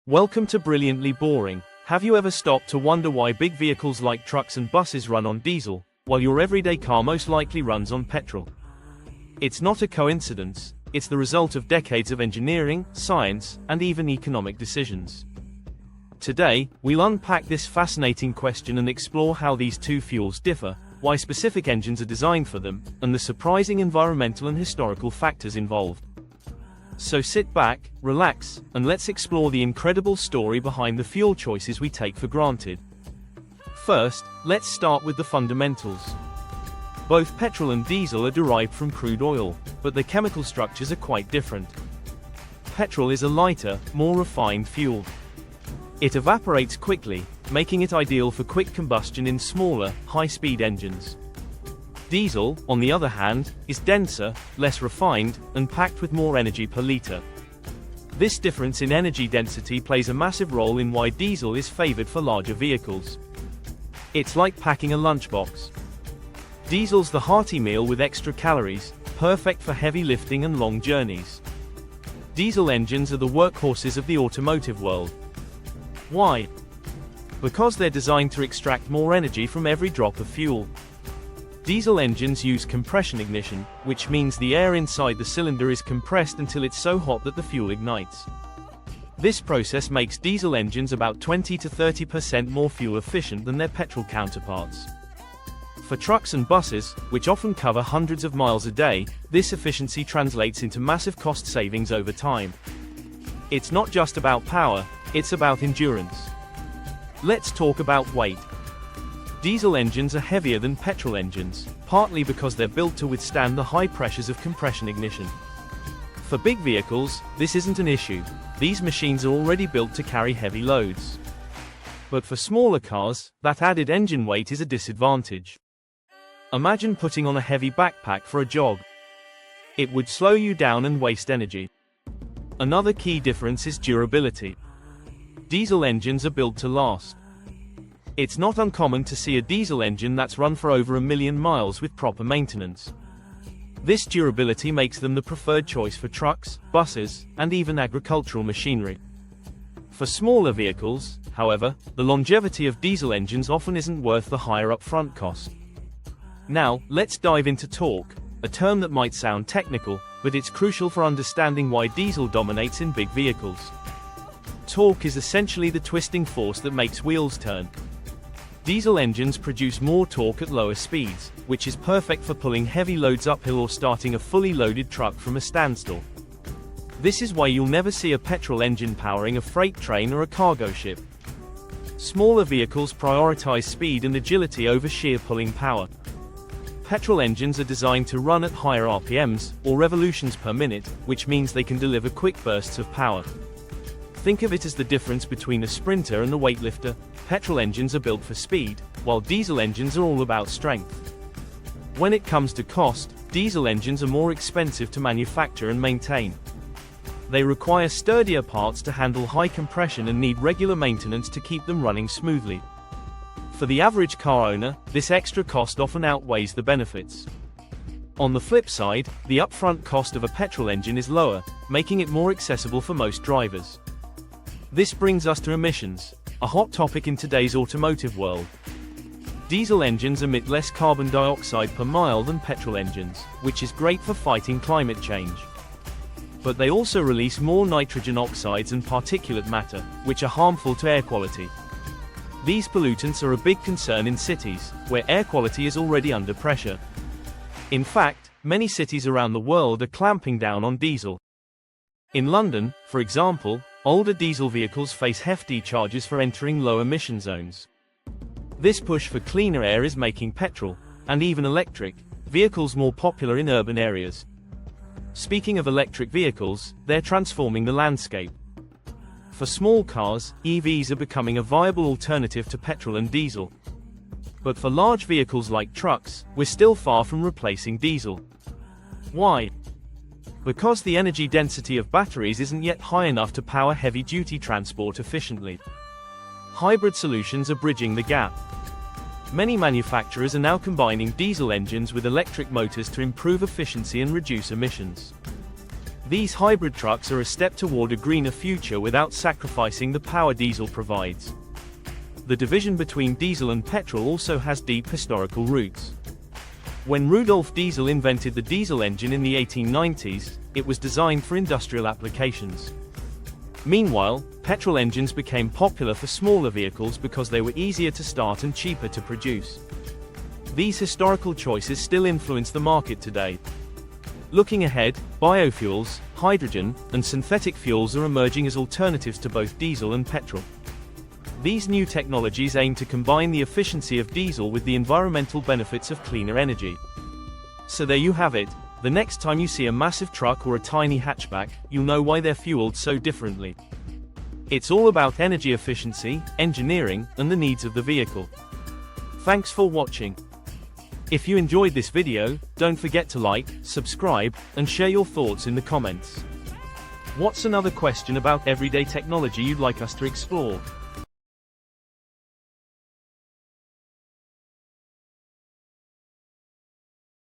Welcome to Brilliantly Boring. Have you ever stopped to wonder why big vehicles like trucks and buses run on diesel, while your everyday car most likely runs on petrol? It's not a coincidence, it's the result of decades of engineering, science, and even economic decisions. Today, we'll unpack this fascinating question and explore how these two fuels differ, why specific engines are designed for them, and the surprising environmental and historical factors involved. So sit back, relax, and let's explore the incredible story behind the fuel choices we take for granted. First, let's start with the fundamentals. Both petrol and diesel are derived from crude oil, but their chemical structures are quite different. Petrol is a lighter, more refined fuel. It evaporates quickly, making it ideal for quick combustion in smaller, high-speed engines. Diesel, on the other hand, is denser, less refined, and packed with more energy per liter. This difference in energy density plays a massive role in why diesel is favored for larger vehicles. It's like packing a lunchbox. Diesel's the hearty meal with extra calories, perfect for heavy lifting and long journeys. Diesel engines are the workhorses of the automotive world. Why? Because they're designed to extract more energy from every drop of fuel. Diesel engines use compression ignition, which means the air inside the cylinder is compressed until it's so hot that the fuel ignites. This process makes diesel engines about 20 to 30% more fuel efficient than their petrol counterparts. For trucks and buses, which often cover hundreds of miles a day, this efficiency translates into massive cost savings over time. It's not just about power, it's about endurance. Let's talk about weight. Diesel engines are heavier than petrol engines, partly because they're built to withstand the high pressures of compression ignition. For big vehicles, this isn't an issue. These machines are already built to carry heavy loads. But for smaller cars, that added engine weight is a disadvantage. Imagine putting on a heavy backpack for a jog. It would slow you down and waste energy. Another key difference is durability. Diesel engines are built to last. It's not uncommon to see a diesel engine that's run for over 1 million miles with proper maintenance. This durability makes them the preferred choice for trucks, buses, and even agricultural machinery. For smaller vehicles, however, the longevity of diesel engines often isn't worth the higher upfront cost. Now, let's dive into torque, a term that might sound technical, but it's crucial for understanding why diesel dominates in big vehicles. Torque is essentially the twisting force that makes wheels turn. Diesel engines produce more torque at lower speeds, which is perfect for pulling heavy loads uphill or starting a fully loaded truck from a standstill. This is why you'll never see a petrol engine powering a freight train or a cargo ship. Smaller vehicles prioritize speed and agility over sheer pulling power. Petrol engines are designed to run at higher RPMs, or revolutions per minute, which means they can deliver quick bursts of power. Think of it as the difference between a sprinter and a weightlifter. Petrol engines are built for speed, while diesel engines are all about strength. When it comes to cost, diesel engines are more expensive to manufacture and maintain. They require sturdier parts to handle high compression and need regular maintenance to keep them running smoothly. For the average car owner, this extra cost often outweighs the benefits. On the flip side, the upfront cost of a petrol engine is lower, making it more accessible for most drivers. This brings us to emissions, a hot topic in today's automotive world. Diesel engines emit less carbon dioxide per mile than petrol engines, which is great for fighting climate change. But they also release more nitrogen oxides and particulate matter, which are harmful to air quality. These pollutants are a big concern in cities, where air quality is already under pressure. In fact, many cities around the world are clamping down on diesel. In London, for example, older diesel vehicles face hefty charges for entering low-emission zones. This push for cleaner air is making petrol, and even electric, vehicles more popular in urban areas. Speaking of electric vehicles, they're transforming the landscape. For small cars, EVs are becoming a viable alternative to petrol and diesel. But for large vehicles like trucks, we're still far from replacing diesel. Why? Because the energy density of batteries isn't yet high enough to power heavy-duty transport efficiently. Hybrid solutions are bridging the gap. Many manufacturers are now combining diesel engines with electric motors to improve efficiency and reduce emissions. These hybrid trucks are a step toward a greener future without sacrificing the power diesel provides. The division between diesel and petrol also has deep historical roots. When Rudolf Diesel invented the diesel engine in the 1890s, it was designed for industrial applications. Meanwhile, petrol engines became popular for smaller vehicles because they were easier to start and cheaper to produce. These historical choices still influence the market today. Looking ahead, biofuels, hydrogen, and synthetic fuels are emerging as alternatives to both diesel and petrol. These new technologies aim to combine the efficiency of diesel with the environmental benefits of cleaner energy. So there you have it. The next time you see a massive truck or a tiny hatchback, you'll know why they're fueled so differently. It's all about energy efficiency, engineering, and the needs of the vehicle. Thanks for watching. If you enjoyed this video, don't forget to like, subscribe, and share your thoughts in the comments. What's another question about everyday technology you'd like us to explore?